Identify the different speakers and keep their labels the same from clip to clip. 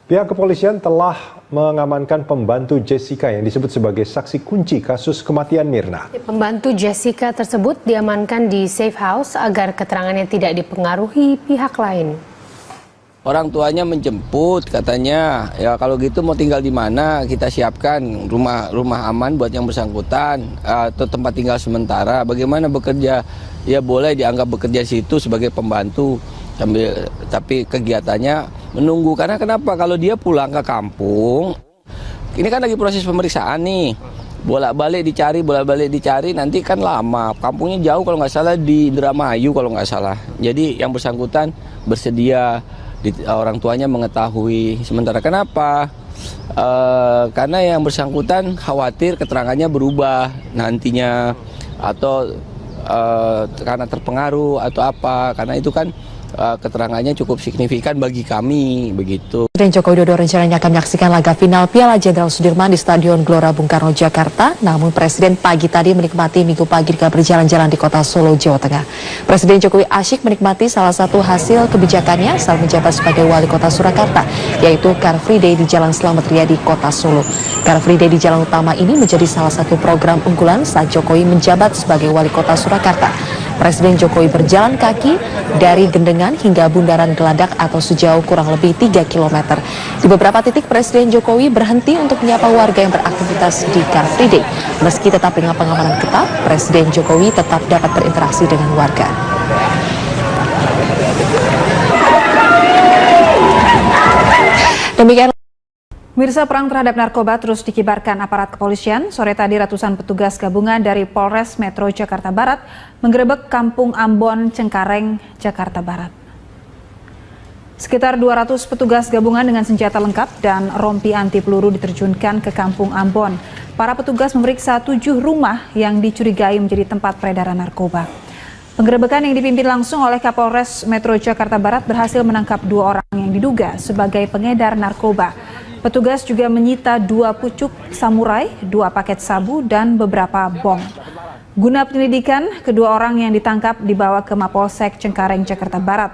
Speaker 1: Pihak kepolisian telah mengamankan pembantu Jessica yang disebut sebagai saksi kunci kasus kematian Mirna.
Speaker 2: Pembantu Jessica tersebut diamankan di safe house agar keterangannya tidak dipengaruhi pihak lain.
Speaker 3: Orang tuanya menjemput, katanya ya kalau gitu mau tinggal di mana, kita siapkan rumah aman buat yang bersangkutan atau tempat tinggal sementara. Bagaimana bekerja, ya boleh dianggap bekerja di situ sebagai pembantu, tapi kegiatannya menunggu. Karena kenapa, kalau dia pulang ke kampung, ini kan lagi proses pemeriksaan nih, bolak-balik dicari, nanti kan lama. Kampungnya jauh kalau nggak salah di Indramayu kalau nggak salah. Jadi yang bersangkutan bersedia, orang tuanya mengetahui. Sementara kenapa? Karena yang bersangkutan khawatir keterangannya berubah nantinya, atau karena terpengaruh atau apa, karena itu kan keterangannya cukup signifikan bagi kami, begitu.
Speaker 4: Presiden Joko Widodo rencananya akan menyaksikan laga final Piala Jenderal Sudirman di Stadion Gelora Bung Karno, Jakarta. Namun Presiden pagi tadi menikmati minggu pagi dengan berjalan-jalan di kota Solo, Jawa Tengah. Presiden Jokowi asyik menikmati salah satu hasil kebijakannya saat menjabat sebagai Wali Kota Surakarta, yaitu Car Free Day di Jalan Slamet Riyadi, Kota Solo. Car Free Day di jalan utama ini menjadi salah satu program unggulan saat Jokowi menjabat sebagai Wali Kota Surakarta. Presiden Jokowi berjalan kaki dari Gendengan hingga Bundaran Geladak atau sejauh kurang lebih 3 km. Di beberapa titik Presiden Jokowi berhenti untuk menyapa warga yang beraktivitas di Car Free Day. Meski tetap dengan pengamanan ketat, Presiden Jokowi tetap dapat berinteraksi dengan warga. Demikian.
Speaker 5: Mirsa, perang terhadap narkoba terus dikibarkan aparat kepolisian. Sore tadi ratusan petugas gabungan dari Polres Metro Jakarta Barat menggerebek Kampung Ambon, Cengkareng, Jakarta Barat. Sekitar 200 petugas gabungan dengan senjata lengkap dan rompi anti peluru diterjunkan ke Kampung Ambon. Para petugas memeriksa 7 rumah yang dicurigai menjadi tempat peredaran narkoba. Penggerebekan yang dipimpin langsung oleh Kapolres Metro Jakarta Barat berhasil menangkap 2 orang yang diduga sebagai pengedar narkoba. Petugas juga menyita 2 pucuk samurai, 2 paket sabu, dan beberapa bom. Guna penyelidikan, kedua orang yang ditangkap dibawa ke Mapolsek Cengkareng, Jakarta Barat.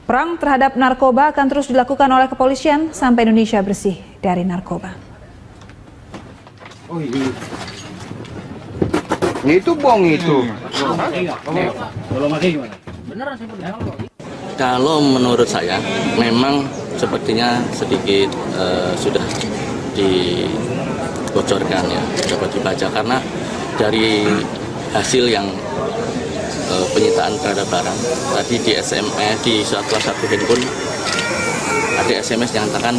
Speaker 5: Perang terhadap narkoba akan terus dilakukan oleh kepolisian sampai Indonesia bersih dari narkoba.
Speaker 6: Oh iya. Itu bom itu.
Speaker 7: Kalau menurut saya memang sepertinya sedikit sudah dibocorkan ya, dapat dibaca karena dari hasil yang penyitaan terhadap barang tadi di SMS di salah satu handphone ada SMS yang mengatakan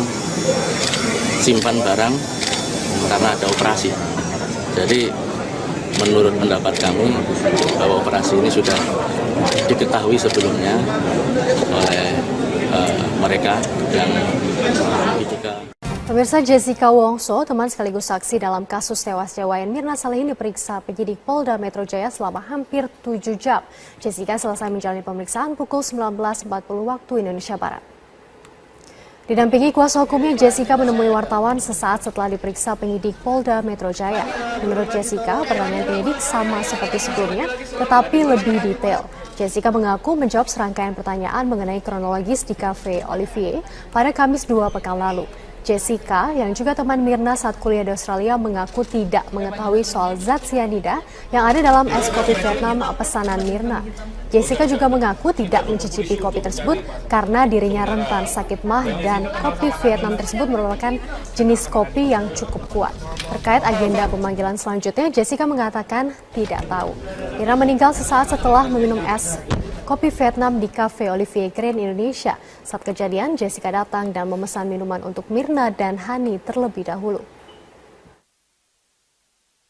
Speaker 7: simpan barang karena ada operasi. Jadi menurut pendapat kami bahwa operasi ini sudah diketahui sebelumnya oleh mereka dan juga.
Speaker 2: Pemirsa, Jessica Wongso, teman sekaligus saksi dalam kasus tewasnya Wayan Mirna Salihin diperiksa penyidik Polda Metro Jaya selama hampir 7 jam. Jessica selesai menjalani pemeriksaan pukul 19.40 waktu Indonesia Barat. Didampingi kuasa hukumnya, Jessica menemui wartawan sesaat setelah diperiksa penyidik Polda Metro Jaya. Menurut Jessica, pertanyaan penyidik sama seperti sebelumnya, tetapi lebih detail. Jessica mengaku menjawab serangkaian pertanyaan mengenai kronologis di Cafe Olivier pada Kamis 2 pekan lalu. Jessica, yang juga teman Mirna saat kuliah di Australia, mengaku tidak mengetahui soal zat cyanida yang ada dalam es kopi Vietnam pesanan Mirna. Jessica juga mengaku tidak mencicipi kopi tersebut karena dirinya rentan sakit mah dan kopi Vietnam tersebut merupakan jenis kopi yang cukup kuat. Terkait agenda pemanggilan selanjutnya, Jessica mengatakan tidak tahu. Mirna meninggal sesaat setelah meminum es kopi Vietnam di Cafe Olivier Grand Indonesia. Saat kejadian, Jessica datang dan memesan minuman untuk Mirna dan Hani terlebih dahulu.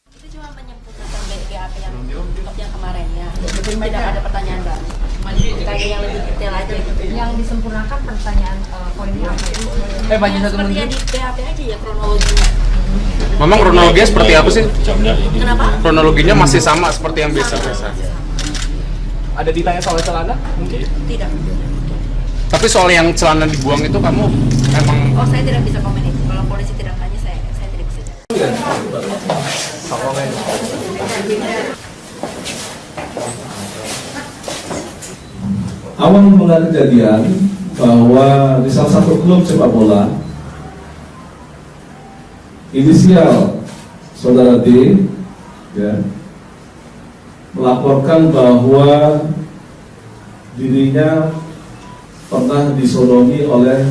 Speaker 8: Itu cuma menyempurnakan BAP yang kemarin ya. Tidak ada pertanyaan baru. Kayak yang lebih detail aja gitu.
Speaker 5: Yang disempurnakan pertanyaan poinnya apa itu?
Speaker 8: Seperti yang di BAP aja ya, kronologinya.
Speaker 6: Memang kronologinya seperti apa sih?
Speaker 8: Kenapa?
Speaker 6: Kronologinya masih sama seperti yang biasa-biasa. Ada ditanya soal celana mungkin?
Speaker 8: Tidak.
Speaker 6: Tapi soal yang celana dibuang itu kamu memang...
Speaker 8: Oh, saya tidak bisa komen itu. Kalau polisi tidak tanya, saya tidak bisa.
Speaker 9: Awal mula kejadian bahwa di salah satu klub sepak bola inisial saudara D ya, melaporkan bahwa dirinya pernah disodomi oleh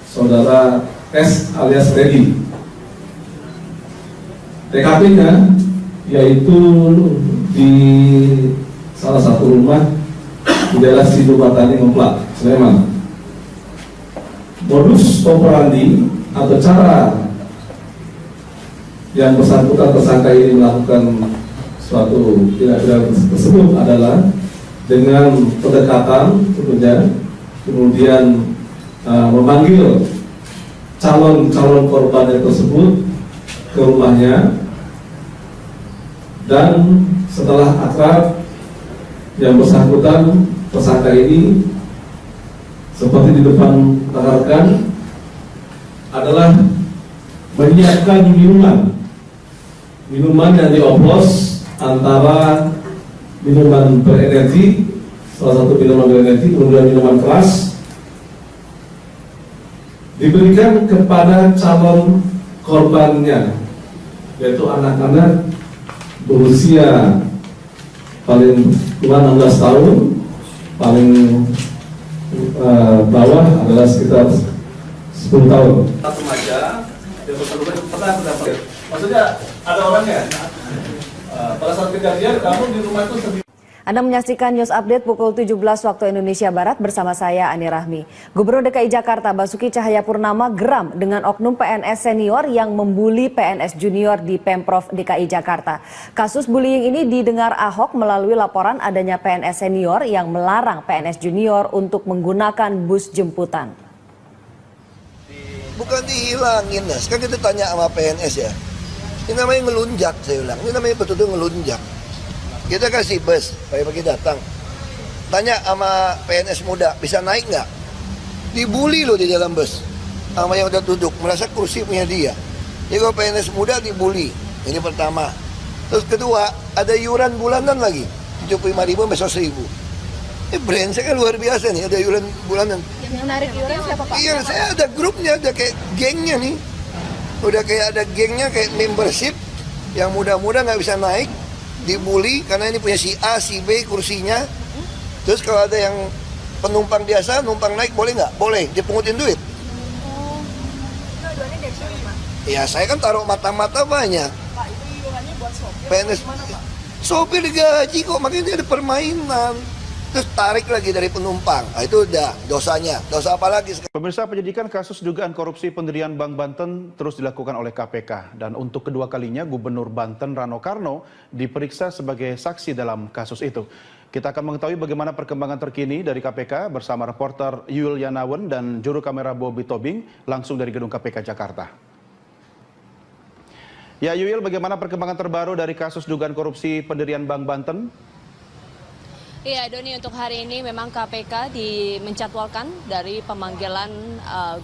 Speaker 9: saudara S alias Redi. TKP-nya yaitu di salah satu rumah di daerah Sidobatani Ngeplak, Sleman. Modus operandi atau cara yang bersangkutan tersangka ini melakukan suatu tindak pidana tersebut adalah dengan pendekatan tentunya, kemudian memanggil calon korbannya tersebut ke rumahnya, dan setelah akrab yang bersangkutan tersangka ini seperti di depan rekan adalah menyiapkan minuman yang dioplos antara minuman berenergi, salah satu minuman berenergi, kemudian minuman keras, diberikan kepada calon korbannya, yaitu anak-anak berusia paling tua 16 tahun, paling bawah adalah sekitar 10 tahun. Remaja, dia pernah mendapat. Maksudnya ada orangnya. Pada saat kejadian kamu di rumah itu sendiri.
Speaker 10: Anda menyaksikan News Update pukul 17 waktu Indonesia Barat bersama saya Ani Rahmi. Gubernur DKI Jakarta Basuki Cahayapurnama geram dengan oknum PNS senior yang membuli PNS junior di Pemprov DKI Jakarta. Kasus bullying ini didengar Ahok melalui laporan adanya PNS senior yang melarang PNS junior untuk menggunakan bus jemputan.
Speaker 11: Bukan dihilangin, nah. Sekarang kita tanya sama PNS ya. Ini namanya ngelunjak, saya ulang. Ini namanya betul-betul ngelunjak. Kita kasih bus, pagi-pagi datang. Tanya sama PNS muda, bisa naik nggak? Dibully loh di dalam bus. Sama yang udah duduk, merasa kursi punya dia. Jadi kalau PNS muda dibully, ini pertama. Terus kedua, ada iuran bulanan lagi. 75.000 sampai 100.000. Brengsek kan luar biasa nih, ada iuran bulanan.
Speaker 8: Yang narik iuran siapa Pak?
Speaker 11: Iya, saya ada grupnya, ada kayak gengnya nih. Udah kayak ada gengnya, kayak membership. Yang muda-muda nggak bisa naik, dibully karena ini punya si A, si B kursinya. Terus kalau ada yang penumpang biasa, numpang naik boleh nggak? Boleh, dipungutin duit.
Speaker 8: Dua-duanya dari sini Pak?
Speaker 11: Ya saya kan taruh mata-mata banyak.
Speaker 8: Pak, itu iurannya buat sopir?
Speaker 11: PNS, sopir digaji kok, makanya ada permainan. Terus tarik lagi dari penumpang, nah, itu udah dosanya. Dosa apa lagi?
Speaker 12: Pemirsa, penyidikan kasus dugaan korupsi pendirian Bank Banten terus dilakukan oleh KPK. Dan untuk kedua kalinya Gubernur Banten Rano Karno diperiksa sebagai saksi dalam kasus itu. Kita akan mengetahui bagaimana perkembangan terkini dari KPK bersama reporter Yul Yanawan dan juru kamera Bobby Tobing langsung dari Gedung KPK Jakarta. Ya Yul, bagaimana perkembangan terbaru dari kasus dugaan korupsi pendirian Bank Banten?
Speaker 13: Iya Doni, untuk hari ini memang KPK menjadwalkan dari pemanggilan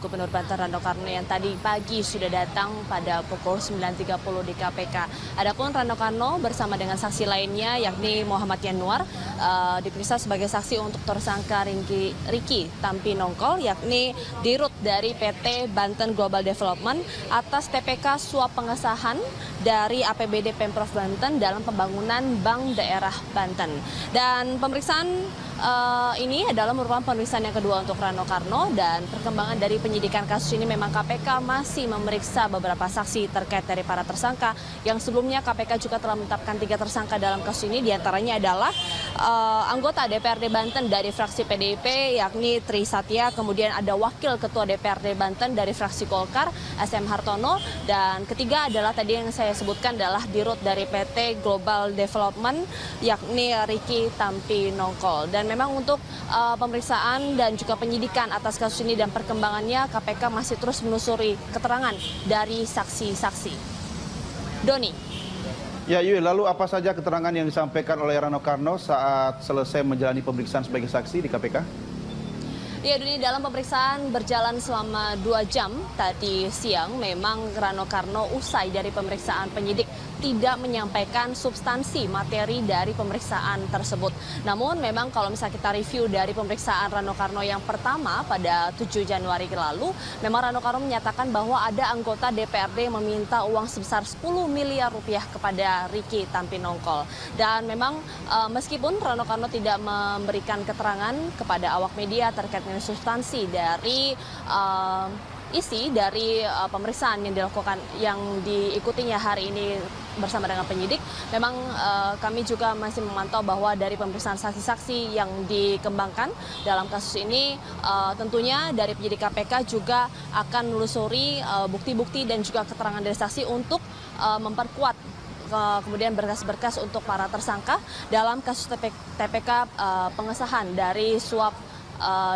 Speaker 13: Gubernur Banten Rano Karno yang tadi pagi sudah datang pada pukul 9.30 di KPK. Adapun Rano Karno bersama dengan saksi lainnya yakni Muhammad Yanuar diperiksa sebagai saksi untuk tersangka Riki Tampi Nongkol yakni dirut dari PT Banten Global Development atas TPK suap pengesahan dari APBD Pemprov Banten dalam pembangunan Bank Daerah Banten. Dan pemeriksaan ini adalah merupakan pemeriksaan yang kedua untuk Rano Karno, dan perkembangan dari penyidikan kasus ini memang KPK masih memeriksa beberapa saksi terkait dari para tersangka yang sebelumnya KPK juga telah menetapkan 3 tersangka dalam kasus ini, diantaranya adalah anggota DPRD Banten dari fraksi PDIP yakni Tri Satya, kemudian ada wakil ketua DPRD Banten dari fraksi Golkar SM Hartono, dan ketiga adalah tadi yang saya sebutkan adalah dirut dari PT Global Development yakni Riki Tampi Nongkol. Dan memang untuk pemeriksaan dan juga penyidikan atas kasus ini dan perkembangannya KPK masih terus menelusuri keterangan dari saksi-saksi. Doni.
Speaker 12: Ya Yul, lalu apa saja keterangan yang disampaikan oleh Rano Karno saat selesai menjalani pemeriksaan sebagai saksi di KPK?
Speaker 13: Ya, Doni, dalam pemeriksaan berjalan selama 2 jam tadi siang, memang Rano Karno usai dari pemeriksaan penyidik tidak menyampaikan substansi materi dari pemeriksaan tersebut. Namun memang kalau misalnya kita review dari pemeriksaan Rano Karno yang pertama pada 7 Januari lalu, memang Rano Karno menyatakan bahwa ada anggota DPRD yang meminta uang sebesar 10 miliar rupiah kepada Ricky Tampinongkol. Dan memang meskipun Rano Karno tidak memberikan keterangan kepada awak media terkait dengan substansi dari isi dari pemeriksaan yang dilakukan, yang diikutinya hari ini bersama dengan penyidik, memang kami juga masih memantau bahwa dari pemeriksaan saksi-saksi yang dikembangkan dalam kasus ini, tentunya dari penyidik KPK juga akan menelusuri bukti-bukti dan juga keterangan dari saksi untuk memperkuat kemudian berkas-berkas untuk para tersangka dalam kasus TPK pengesahan dari suap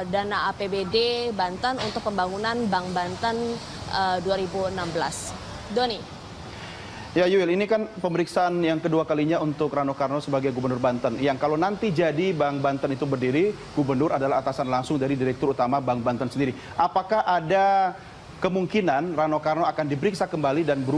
Speaker 13: dana APBD Banten untuk pembangunan Bank Banten 2016. Doni.
Speaker 12: Ya Yuil, ini kan pemeriksaan yang kedua kalinya untuk Rano Karno sebagai Gubernur Banten. Yang kalau nanti jadi Bank Banten itu berdiri, Gubernur adalah atasan langsung dari Direktur Utama Bank Banten sendiri. Apakah ada kemungkinan Rano Karno akan diperiksa kembali dan berubah